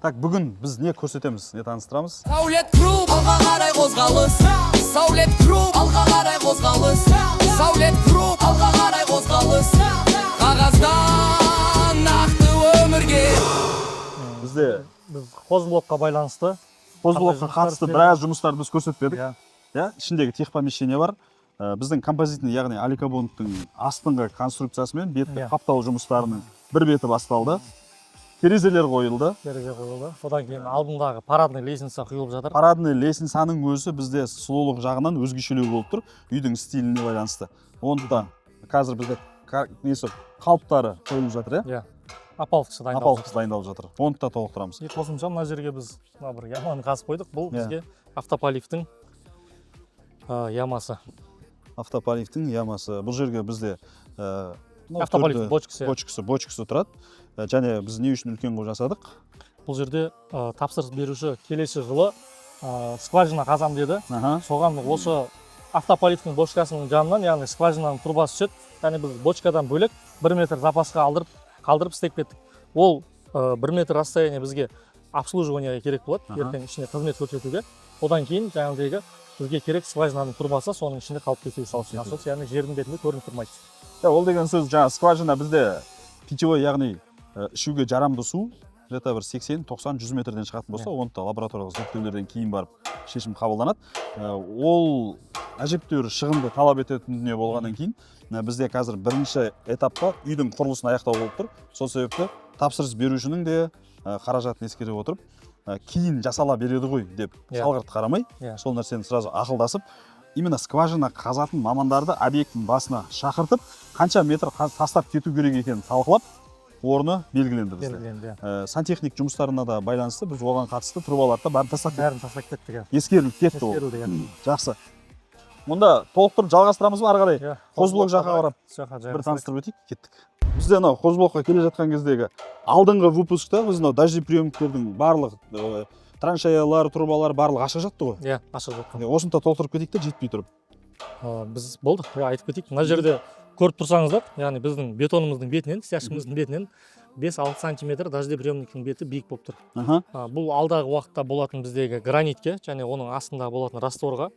Так, бүгін біз не көрсетеміз, не таныстырамыз? Саулет Груп, алға қарай қозғалыс. Саулет Груп, алға қарай қозғалыс. Саулет Груп, алға қарай қозғалыс. Қағаздан нақты өмірге. Бізде қозблокқа байланысты. қозблокқа қатысты біраз жұмыстарды біз көрсетпедік. Иә. Ішіндегі техпомещение бар. Біздің композитный, яғни аликабондтың астыңғы конструкциясымен бетті қаптау жұмыстарының бір беті басталды. Терезелер қойылды. Одан кейін алдындағы парадный лестница құйылып жатыр. Парадный лестницаның өзі бізде сұлулық жағынан өзгешелеу болып тұр, үйдің стиліне байланысты. Онда қазір бізде қалыптары қойылып жатыр, иә? Апалқысы дайындалып жатыр. Оны да толықтырамыз. Қосымша мына жерге біз бір яманы қазып қойдық. Бұл бізге автополивтің ямасы. Автополивтің ямасы. Бұл жерге бізде автополив бочкасы тұрады. Және біз не үшін үлкен қылып жасадық? Бұл жерде тапсырыс беруші келесі жылы скважина қазам деді. Соған осы автополивтің бочкасының жанынан, яғни скважинаның трубасы түседі. Яғни біз бочкадан бөлек 1 метр запасқа қалдырып істеп кеттік. Ол 1 метр расстояние бізге обслуживанияға керек болады, ертең ішіне қызмет көрсетуге. Одан кейін жаңағыдегі бізге керек скважинаның трубасы соның ішінде қалып кетуі насос, яғни жердің бетінде көрініп тұрмайды. Ол деген сөз, жаңа скважина бізде питьевой, яғни ішуге жарамды су где-то бір 80-90-100 метрден шығатын болса, оны да лабораториялық зерттеулерден кейін барып шешім қабылданады. Ол әжептәуір шығынды талап ететін дүние болғаннан кейін бізде қазір бірінші этапта үйдің құрылысын аяқтау болып тұр. Сол себепті тапсырыс берушінің де қаражатын ескере отырып, кейін жасала береді ғой деп салғырт қарамай, сол нәрсені сразу ақылдасып, именно скважина қазатын мамандарды объекттің басына шақыртып, қанша метр тастап кету керек екенін талқылап, орны белгіленді бізде. Сантехник жұмыстарына да байланысты біз оған қатысты трубаларды бәрін тастап кеттік. Ескеріліп кетті ол. Жақсы. Мұнда толықтырып жалғастырамыз ба ары қарай? Қозблок жаққа қарап бір таныстырып өтейік, кеттік. Бізде анау қозблокқа келе жатқан кездегі алдыңғы выпускта біз анау дождеприемниктердің барлық траншеялар, трубалар барлығы ашық жатты ғой? Иә, ашық жатты. Осыны да толықтырып кетейік те, жетпей тұрып. Біз болдық, айтып кетейік. Мына жерде көріп тұрсаңыздар, яғни біздің бетонымыздың бетінен, стяжкамыздың бетінен 5-6 сантиметр дождеприемниктің беті биік болып тұр. Бұл алдағы уақытта болатын біздегі гранитке және оның астында болатын растворға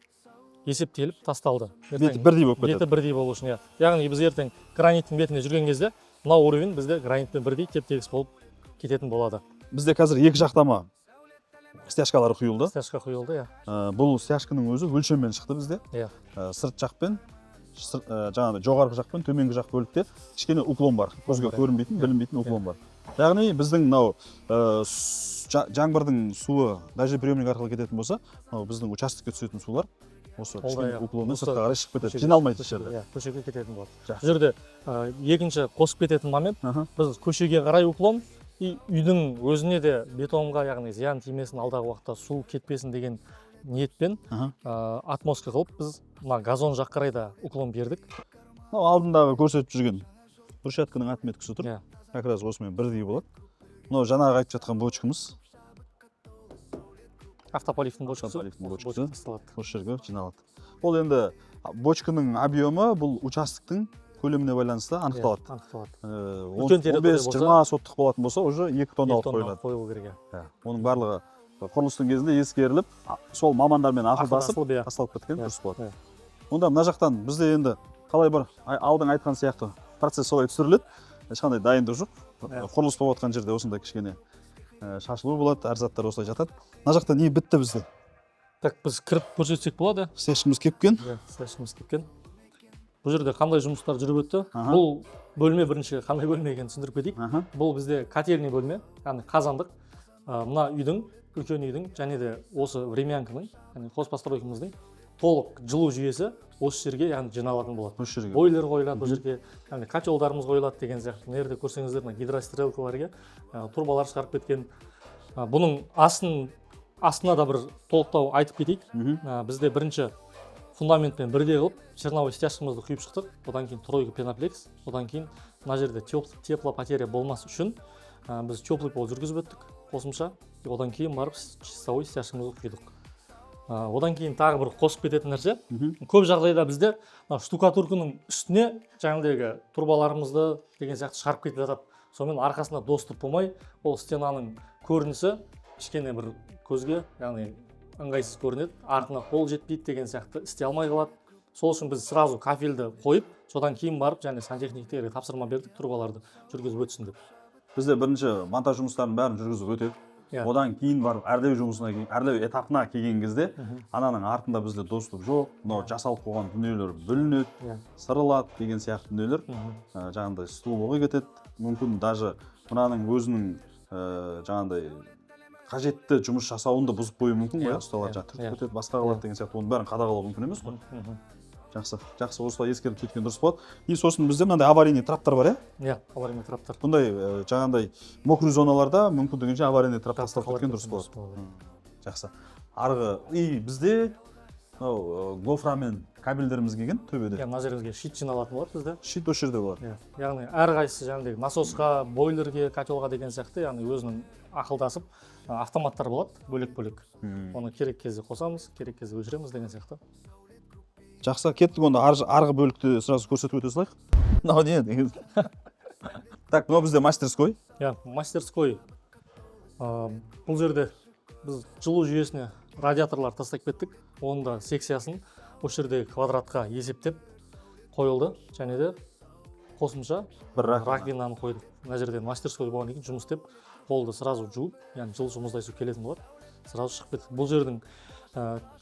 есептеліп тасталды. Беті бірдей болып кетеді. Беті бірдей болу үшін, яғни біз ертең граниттің бетінде жүрген кезде мына уровень бізде гранитпен бірдей теп-тегіс болып кететін болады. Бізде қазір екі жақтама стяжкалары құйылды. Стяжка құйылды, Бұл стяжканың өзі өлшеммен шықты бізде. Сырт жақпен, жаңағыдай жоғарғы жақпен төменгі жақ бөлікте кішкене уклон бар. Көзге көрінбейтін, білінбейтін уклон бар. Яғни біздің мынау жаңбырдың суы дождеприемник арқылы кететін болса, біздің участокке түсетін сулар осы кішкене уклонмен сыртқа қарай шығып кетеді. Жиналмайды жерде. Көшеге кететін болады. Бұл жерде екінші қосып кететін момент, біз көшеге қарай уклон, үйдің өзіне де бетонға, яғни зиян тимесін, алдағы уақытта су кетпесін деген ниетпен атмосфера қылып біз мына газон жақ қарай да уклон бердік. Алдындағы көрсетіп жүрген брусчатканың отметкасы тұр. Как раз осымен бірдей болады. Мынау жаңағы айтып жатқан бочкамыз. Автополивтің бочкасы. Осы жерге жиналады. Ол енді бочканың объемы бұл участоктың көлеміне байланысты анықталады. 15-20 соттық болатын болса, уже 2 тонналық қойылады. Оның барлығы құрылыстың кезінде ескеріліп, сол мамандармен ақылдасып тасталып кеткен дұрыс болады. Онда мына жақтан бізде енді қалай бар алдың айтқан сияқты процесс солай түсіріледі. Ешқандай дайындық жоқ. Құрылыс болып жатқан жерде осындай кішкене шашылу болады, әр заттар осылай жатады. Мына жақта не бітті бізде? Так, біз кіріп көрсетсек болады. Стяжкамыз кепкен. Бұл жерде қандай жұмыстар жүріп өтті? Бұл бөлме бірінші қандай бөлме екенін түсіндіріп кетейік. Бұл бізде котельный бөлме, яғни қазандық. Мына үйдің, үлкен үйдің және де осы времянканың, яғни хозпостройкамыздың толық жылу жүйесі осы жерге яғни жиналатын болады. Бойлер қойылады, бұл жерге яғни котелдарымыз қойылады деген сияқты. Мына жерде көрсеңіздер, мына гидрострелкаларға трубалар шығарып кеткен. Бұның астына да бір толықтау айтып кетейік. Бізде бірінші фундаментпен бірдей қылып черновой стяжкамызды құйып шықтық. Одан кейін тройка пеноплекс, одан кейін мына жерде теплопотеря болмас үшін біз теплый пол жүргізіп өттік қосымша. Одан кейін барып чистовой стяжкамызды құйдық. Одан кейін тағы бір қосып кететін нәрсе, көп жағдайда бізде штукатурканың үстіне жаңағыдегі трубаларымызды деген сияқты шығарып кетіп жатады. Сонымен арқасында доступ болмай, ол стенаның көрінісі кішкене бір көзге яғни ыңғайсыз көрінеді, артына қол жетпейді деген сияқты істей алмай қалады. Сол үшін біз сразу кафельді қойып, содан кейін барып және сантехниктерге тапсырма бердік трубаларды жүргізіп өтсін деп. Бізде бірінші монтаж жұмыстарын бәрін жүргізіп өтеді. Одан кейін барып әрлеу жұмысына кейін, әрлеу этапына келген кезде ананың артында бізде достық жоқ, мынау жасалып қойған дүниелер бүлінеді, сырылады деген сияқты дүниелер жаңағындай стулға кетеді. Мүмкін даже мынаның өзінің жаңағындай қажетті жұмыс жасауын да бұзып қоюы мүмкін ғой, ұсталар түртіп кетеді, басқа қалады деген сияқты, оның бәрін қадағалау мүмкін емес қой. Жақсы, осылай ескеріп кеткен дұрыс болады. И сосын бізде мынандай аварийный траптар бар, иә? Аварийный траптар. Бұндай жаңағындай мокрый зоналарда мүмкіндігінше аварийный трап тастап кеткен дұрыс болады. Жақсы. Арғы бізде гофрамен кабельдеріміз келген төбеде. Мына жерімізге щит жиналатын болады бізде. Щит осы жерде болады. Яғни әрқайсысы жаңағыдай насосқа, бойлерге, котелға деген сияқты, яғни өзінің ақылдасып автоматтар болады бөлек-бөлек. Оны керек кезде қосамыз, керек кезде өшіреміз деген сияқты. Жақсы, кеттік онда арғы бөлікті сразу көрсетіп өте салайық. Мынау не деген? Так, мынау бізде мастерской. Мастерской. Бұл жерде біз жылу жүйесіне радиаторлар тастап кеттік. Оның да секциясын осы жерде квадратқа есептеп қойылды. Және де қосымша бір раковинаны қойдық. Мына жерде мастерской болған екен жұмыс істеп, қолды сразу жуып, яғни жылы мұздай су келетін болады. Сразу шығып кетті. Бұл жердің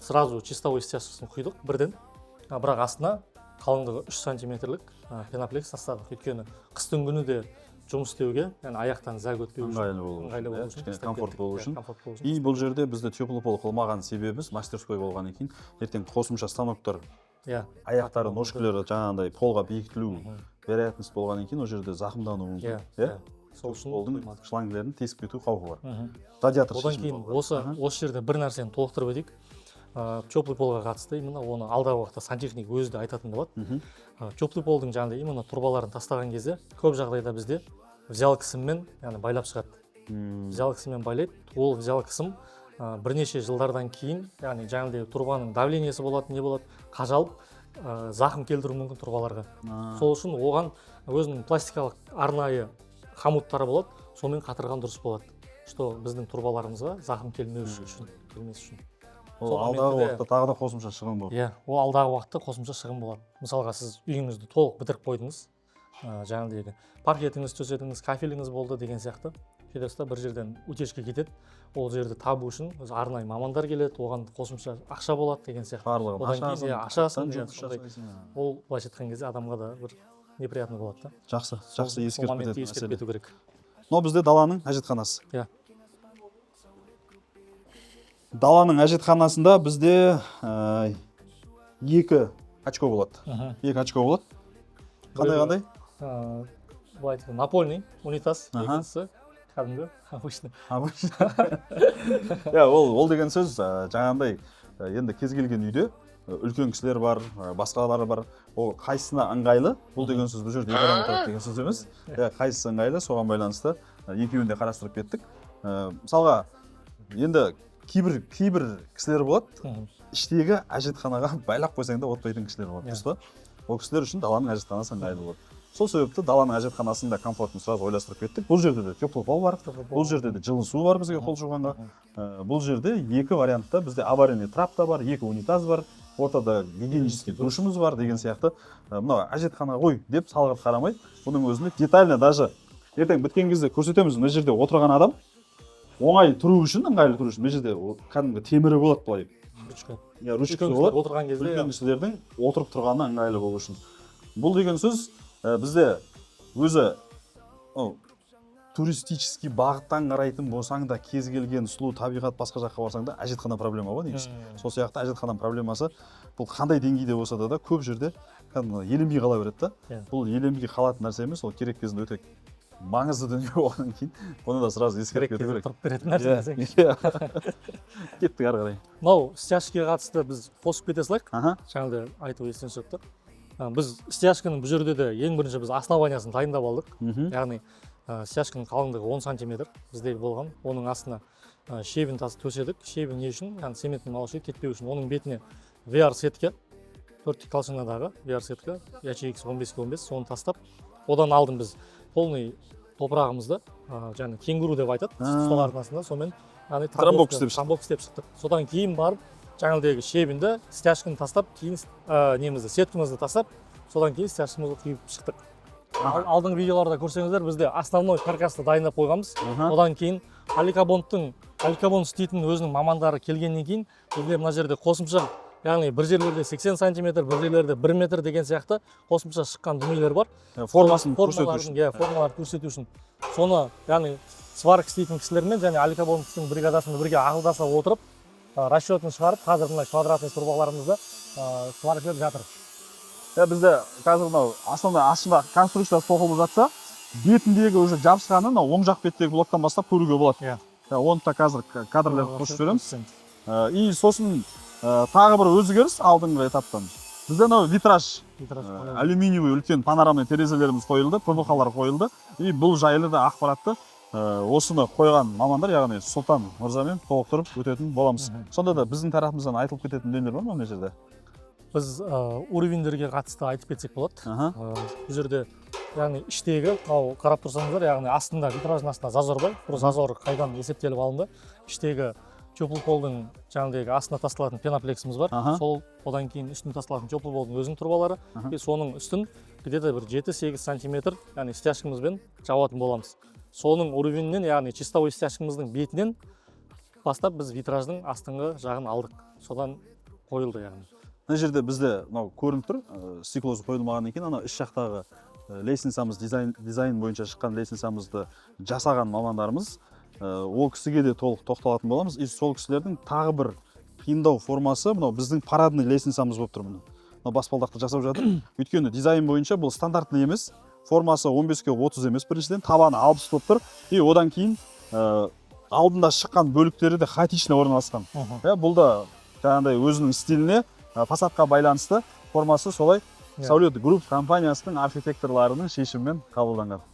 сразу чистовой стяжкасын құйдық бірден. Бірақ астына қалыңдығы 3 сантиметрлік пеноплекс тастадық. Өйткені қыстың күні де жұмыс істеуге, яғни аяқтан зәг өтпеу үшін, ыңғайлы болу үшін, комфорт болу үшін. И бұл жерде бізде теплый пол қылмаған себебіміз мастерской болғаннан кейін ертең қосымша станоктар аяқтары, ножкалары жаңағындай полға бекітілу вероятность болғаннан кейін ол жерде зақымдану мүмкін. Сол үшін полдың шлангілерін тесіп кету қаупі бар. Радиатор одан кейін осы жерде бір нәрсені толықтырып өтейік. Теплый полға қатысты, именно оны алдағы уақытта сантехник өзі де айтатын болады. Теплый полдың жаңағыдай именно турбаларын тастаған кезде көп жағдайда бізде взял қысыммен, яғни байлап шығады. Взял қысыммен байлайды. Ол взял қысым бірнеше жылдардан кейін, яғни жаңағыдай турбаның давлениесі болады, не болады, қажалып зақым келтіруі мүмкін турбаларға. Сол үшін оған өзінің пластикалық арнайы хомуттары болады, сонымен қатырған дұрыс болады. Что біздің турбаларымызға зақым келмес үшін. Ол алдағы уақытта тағы да қосымша шығын болады. Ол алдағы уақытта қосымша шығын болады. Мысалға сіз үйіңізді толық бітіріп қойдыңыз, жаңағыдай паркетіңіз төседіңіз, кафеліңіз болды деген сияқты. Федерста бір жерден утечка кетеді. Ол жерді табу үшін арнайы мамандар келеді, оған қосымша ақша болады деген сияқты. Барлығын ашасың. Ол былайша айтқан кезде адамға да бір неприятный болады да. Жақсы ескеріп кету керек. Но бізде даланың әжетханасы. Даланың әжетханасында бізде 2 очко болады. 2 очко болады. Қандай? Былай айтқанда напольный унитаз, екіншісі кәдімгі обычный. Ол деген сөз жаңағындай енді кез келген үйде үлкен кісілер бар, басқалары бар. Ол қайсысына ыңғайлы? Бұл деген сөз бұл жерде екі адам отырады деген сөз емес. Қайсысы ыңғайлы, соған байланысты екеуін де қарастырып кеттік. Мысалға, енді кейбір кісілер болады, іштегі әжетханаға байлап қойсаң да отпайтын кісілер болады, дұрыс па? Ол кісілер үшін даланың әжетханасы ыңғайлы болады. Сол себепті даланың әжетханасында комфортын сразу ойластырып кеттік. Бұл жерде де теплый пол бар, бұл жерде де жылы су бар бізге қол жуғанға. Бұл жерде 2 вариантта бізде аварийный трап та бар, 2 унитаз бар, ортада гигиенический душымыз бар деген сияқты. Мынау әжетхана ғой деп салғырт қарамай, бұның өзінде детально даже ертең біткен кезде көрсетеміз. Мына жерде отырған адам оңай тұру үшін, ыңғайлы тұру үшін, мына жерде кәдімгі темірі болады былай. Ручкасы болады. Отырған кезде үлкен кісілердің отырып тұрғаны ыңғайлы болу үшін. Бұл деген сөз бізде өзі туристический бағыттан қарайтын болсаң да кез келген сұлу табиғат басқа жаққа барсаң да әжетхана проблема ғой негізі. Сол сияқты әжетхана проблемасы бұл қандай деңгейде болса да көп жерде еленбей қала береді да. Бұл еленбей қалатын нәрсе емес, ол керек кезінде өте маңызды дүние болғаннан кейін оны да сразу ескеріп кету керек. Тұрып беретін нәрсе. Кеттік ары қарай. Мынау стяжкаға қатысты біз қосып кете салайық. Жаңағыдай айту естен шығып тұр. Біз стяжканың бұл жерде де ең бірінші біз основаниясын дайындап алдық. Яғни стяжканың қалыңдығы 10 сантиметр біздегі болған. Оның астына щебень төседік. Щебень не үшін? Яғни цементный малыши кетпеу үшін. Оның бетіне VR сетка, 4 толщинадағы VR сетка, ячейкасы 15-15, соны тастап, одан алдым біз полный топырағымызды жаңа кенгуру деп айтады сол арнасында сонымен яғни Трамбок істеп шықтық. Содан кейін барып жаңағыдегі шебінді стяжканы тастап кейін немізді сеткамызды тастап содан кейін стяжкамызды құйып шықтық. Алдыңғы видеоларда көрсеңіздер бізде основной каркасты дайындап қойғанбыз. Одан кейін аликабон істейтін өзінің мамандары келгеннен кейін бізде мына жерде қосымша яғни бір жерлерде 80 сантиметр, бір жерлерде 1 метр деген сияқты қосымша шыққан дүниелер бар. Формасын көрсету үшін. Формаларды көрсету үшін. Соны яғни сварка істейтін кісілермен және аликабондың бригадасымен бірге ақылдаса отырып расчетін шығарып, қазір мына квадратный трубаларымызды сваркалап жатыр. Бізде қазір мынау основной астында конструкция соғылып жатса, бетіндегі уже жабысқаны оң жақ беттегі блоктан бастап көруге болады. Оны да қазір кадрлерді қосып жібереміз. И сосын тағы бір өзгеріс алдыңғы этаптан. Бізде мынау витраж, алюминиевый үлкен панорамный терезелеріміз қойылды, ПВХ-лар қойылды. И бұл жайлы да ақпаратты осыны қойған мамандар, яғни Сұлтан мырзамен толықтырып өтетін боламыз. Сонда да біздің тарапымыздан айтылып кететін дүниелер бар ма мына жерде? Біз уровеньдерге қатысты айтып кетсек болады. Бұл жерде яғни іштегі, қарап тұрсаңыздар, яғни астында витраждың астында зазор бар. Бұл зазор қайдан есептеліп алынды. Іштегі теплый полдың жаңағыдегі астына тасталатын пеноплексіміз бар. Сол одан кейін үстіне тасталатын теплый полдың өзінің трубалары. Соның үстін где-то бір 7-8 сантиметр, яғни стяжкамызбен жауатын боламыз. Соның уровенінен, яғни чистовой стяжкамыздың бетінен бастап біз витраждың астыңғы жағын алдық. Содан қойылды яғни. Мына жерде бізде мынау көрініп тұр, стеклосы қойылмаған екен, ана іш жақтағы лестницамыз дизайн бойынша шыққан лестницамызды жасаған мамандарымыз, ол кісіге де толық тоқталатын боламыз. И сол кісілердің тағы бір қиындау формасы мынау біздің парадный лестницамыз болып тұр. Мынау баспалдақты жасап жатыр. Өйткені дизайн бойынша бұл стандартный емес, формасы 15-ке 30 емес, біріншіден табаны 60 болып тұр. И одан кейін алдында шыққан бөліктері де хаотично орналасқан. Бұл да жаңағыдай өзінің стиліне, фасадқа байланысты формасы солай Сәулет групп компаниясының архитекторларының шешімімен қабылданған.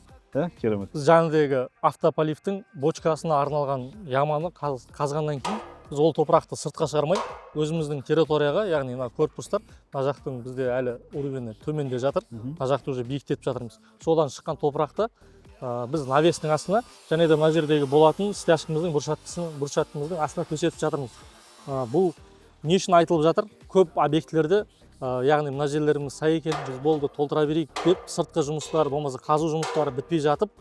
Керемет. Біз жаңағыдегі автополифтің бочкасына арналған яманы қазғаннан кейін біз ол топырақты сыртқа шығармай, өзіміздің территорияға, яғни мына корпустар, мына жақтың бізде әлі уровені төменде жатыр, мына жақты уже биіктетіп жатырмыз. Содан шыққан топырақты біз навестің астына, және де мына жердегі болатын стяжкамыздың бұршатымыздың астына төсетіп жатырмыз. Бұл не үшін айтылып жатыр? Көп объектілерде, яғни мына жерлеріміз сай екен, біз болды толтыра берейік деп, сыртқы жұмыстары, болмаса қазу жұмыстары бітпей жатып,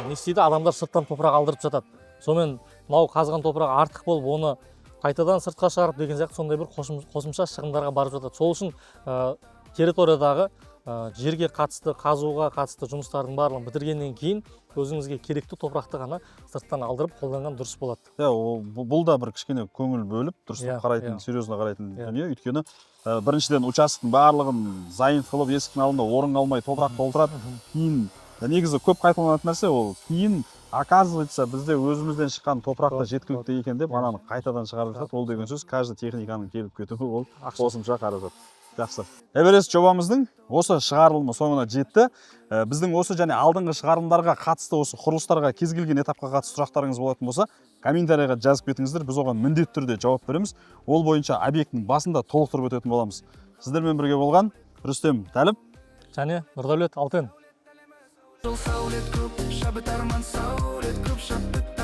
не істейді? Адамдар сырттан топырақ алдырып жатады. Сонымен мынау қазған топырақ артық болып, оны қайтадан сыртқа шығарып деген сияқты сондай бір қосымша шығындарға барып жатады. Сол үшін территориядағы жерге қатысты, қазуға қатысты жұмыстардың барлығын бітіргеннен кейін өзіңізге керекті топырақты ғана сырттан алдырып қолданған дұрыс болады. Бұл да бір кішкене көңіл бөліп, дұрыс қарайтын, серьезно қарайтын дүние. Өйткені біріншіден участоктың барлығын зайын қылып, есіктің алдында орын алмай топырақ толтырады. Кейін негізі көп қайталанатын нәрсе ол. Кейін оказывается бізде өзімізден шыққан топырақты жеткілікті екен деп, ананы қайтадан шығарып жатады. Ол деген сөз, каждый техниканың келіп кетуі ол қосымша қаражат. Жақсы. Эверест жобамыздың осы шығарылымы соңына жетті. Біздің осы және алдыңғы шығарылымдарға қатысты, осы құрылыстарға кез келген этапқа қатысты сұрақтарыңыз болатын болса, комментарийға жазып кетіңіздер, біз оған міндетті түрде жауап береміз. Ол бойынша объекттің басында толықтырып өтетін боламыз. Сіздермен бірге болған Рүстем Тәліп және Нұрдәулет Алтен. Сәулет көп, шабыт арман, сәулет көп, шабыт